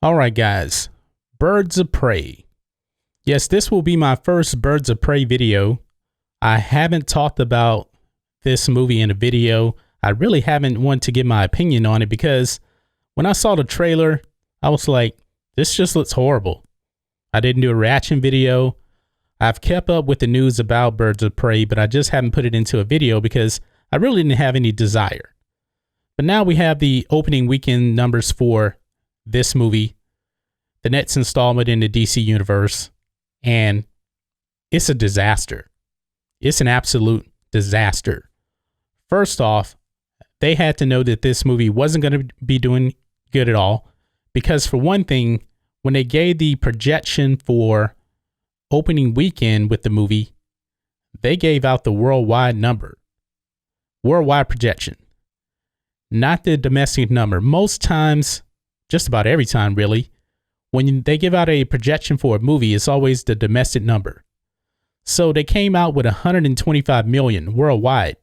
All right, guys, Birds of Prey. Yes, this will be my first Birds of Prey video. I haven't talked about this movie in a video. I really haven't wanted to give my opinion on it because when I saw the trailer, I was like, this just looks horrible. I didn't do a reaction video. I've kept up with the news about Birds of Prey, but I just haven't put it into a video because I really didn't have any desire. But now we have the opening weekend numbers for this movie, the next installment in the DC universe, and it's a disaster. It's an absolute disaster. First off, they had to know that this movie wasn't going to be doing good at all because, for one thing, when they gave the projection for opening weekend with the movie, they gave out the worldwide number, worldwide projection, not the domestic number. Most times, just about every time really, when they give out a projection for a movie, it's always the domestic number. So they came out with 125 million worldwide.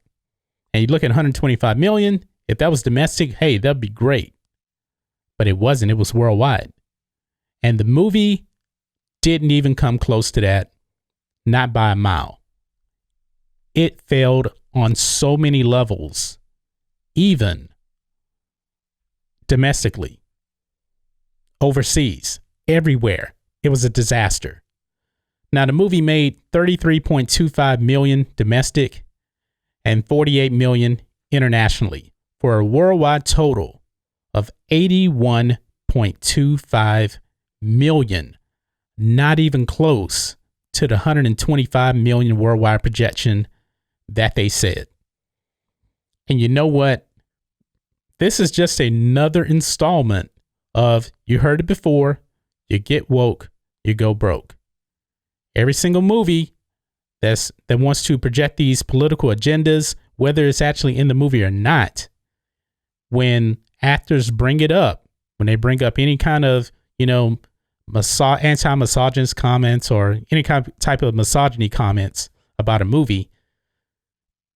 And you look at 125 million, if that was domestic, hey, that'd be great. But it wasn't, it was worldwide. And the movie didn't even come close to that, not by a mile. It failed on so many levels, even domestically, overseas, everywhere. It was a disaster. Now, the movie made 33.25 million domestic and 48 million internationally for a worldwide total of 81.25 million, not even close to the 125 million worldwide projection that they said. And you know what? This is just another installment of, you heard it before, you get woke, you go broke. Every single movie that wants to project these political agendas, whether it's actually in the movie or not, when actors bring it up, when they bring up any kind of, anti-misogynist comments or any kind of type of misogyny comments about a movie,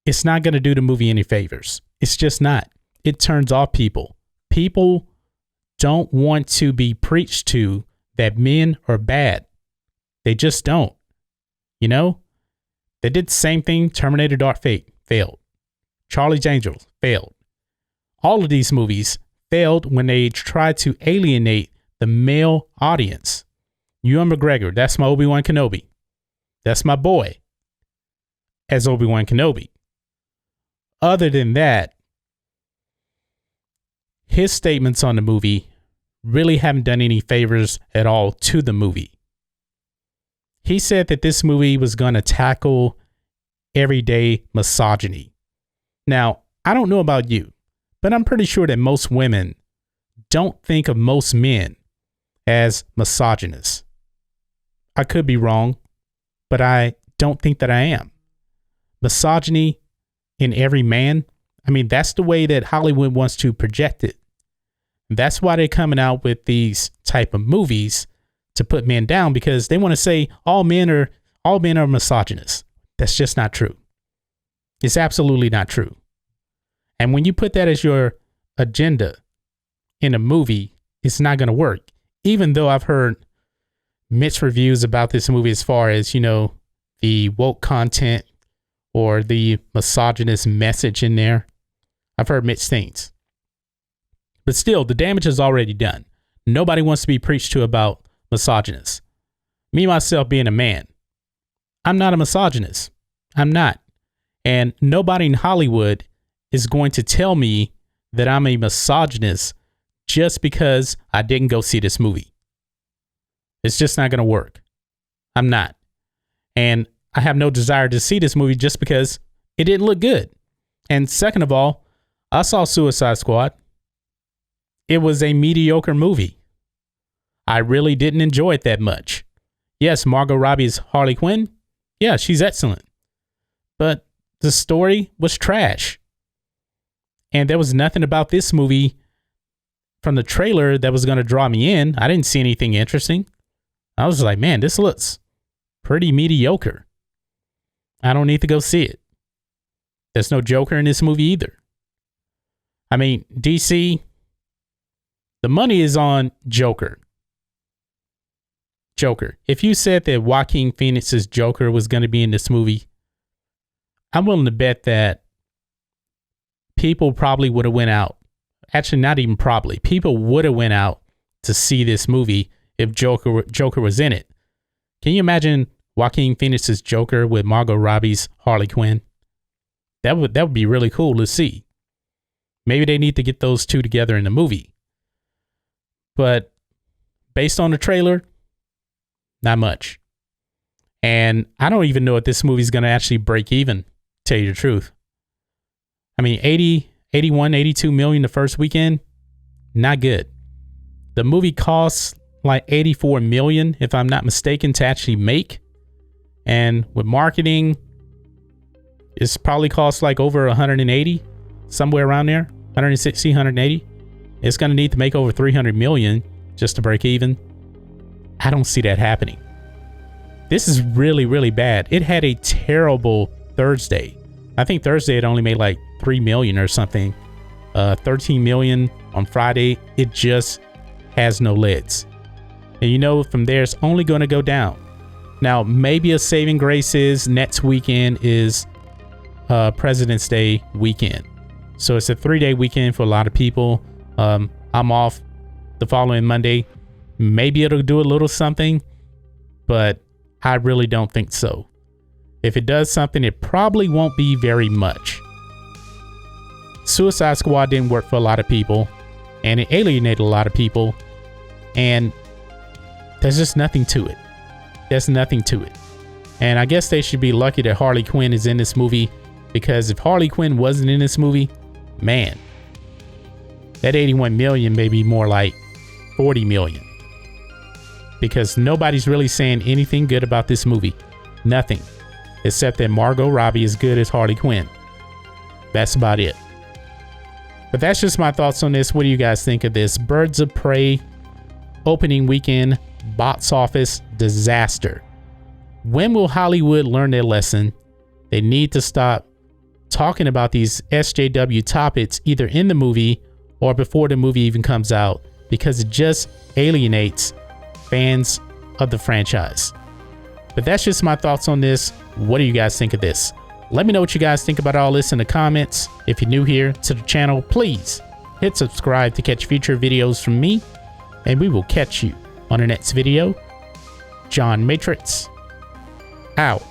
it's not going to do the movie any favors. It's just not. It turns off people. People don't want to be preached to that men are bad. They just don't. They did the same thing. Terminator Dark Fate failed. Charlie's Angels failed. All of these movies failed when they tried to alienate the male audience. Ewan McGregor, that's my Obi-Wan Kenobi. That's my boy as Obi-Wan Kenobi. Other than that, his statements on the movie really haven't done any favors at all to the movie. He said that this movie was going to tackle everyday misogyny. Now, I don't know about you, but I'm pretty sure that most women don't think of most men as misogynists. I could be wrong, but I don't think that I am. Misogyny in every man, that's the way that Hollywood wants to project it. That's why they're coming out with these type of movies to put men down, because they want to say all men are misogynists. That's just not true. It's absolutely not true. And when you put that as your agenda in a movie, it's not going to work. Even though I've heard mixed reviews about this movie as far as, the woke content or the misogynist message in there. I've heard mixed things. But still, the damage is already done. Nobody wants to be preached to about misogynists. Me, myself, being a man, I'm not a misogynist. I'm not. And nobody in Hollywood is going to tell me that I'm a misogynist just because I didn't go see this movie. It's just not going to work. I'm not. And I have no desire to see this movie just because it didn't look good. And second of all, I saw Suicide Squad. It was a mediocre movie. I really didn't enjoy it that much. Yes, Margot Robbie is Harley Quinn. Yeah, she's excellent. But the story was trash. And there was nothing about this movie from the trailer that was going to draw me in. I didn't see anything interesting. I was like, man, this looks pretty mediocre. I don't need to go see it. There's no Joker in this movie either. DC, the money is on Joker. Joker. If you said that Joaquin Phoenix's Joker was going to be in this movie, I'm willing to bet that people probably would have went out. Actually, not even probably. People would have went out to see this movie if Joker was in it. Can you imagine Joaquin Phoenix's Joker with Margot Robbie's Harley Quinn? That would be really cool to see. Maybe they need to get those two together in the movie. But based on the trailer, not much. And I don't even know if this movie's going to actually break even, to tell you the truth. I mean, 81, 82 million the first weekend, not good. The movie costs like 84 million, if I'm not mistaken, to actually make. And with marketing, it's probably cost like over 180, somewhere around there, 160, 180. It's going to need to make over 300 million just to break even. I don't see that happening. This is really, really bad. It had a terrible Thursday. I think Thursday it only made like 3 million or something. 13 million on Friday. It just has no legs. And you know, from there, it's only going to go down. Now, maybe a saving grace is next weekend is President's Day weekend. So it's a 3-day weekend for a lot of people. I'm off the following Monday. Maybe it'll do a little something, but I really don't think so. If it does something, it probably won't be very much. Suicide Squad didn't work for a lot of people, and it alienated a lot of people, and there's just nothing to it. There's nothing to it. And I guess they should be lucky that Harley Quinn is in this movie, because if Harley Quinn wasn't in this movie, man, that 81 million may be more like 40 million. Because nobody's really saying anything good about this movie. Nothing. Except that Margot Robbie is good as Harley Quinn. That's about it. But that's just my thoughts on this. What do you guys think of this? Birds of Prey opening weekend box office disaster. When will Hollywood learn their lesson? They need to stop talking about these SJW topics either in the movie or before the movie even comes out, because it just alienates fans of the franchise. But that's just my thoughts on this. What do you guys think of this? Let me know what you guys think about all this in the comments. If you're new here to the channel, please hit subscribe to catch future videos from me, and we will catch you on the next video. John Matrixx, out.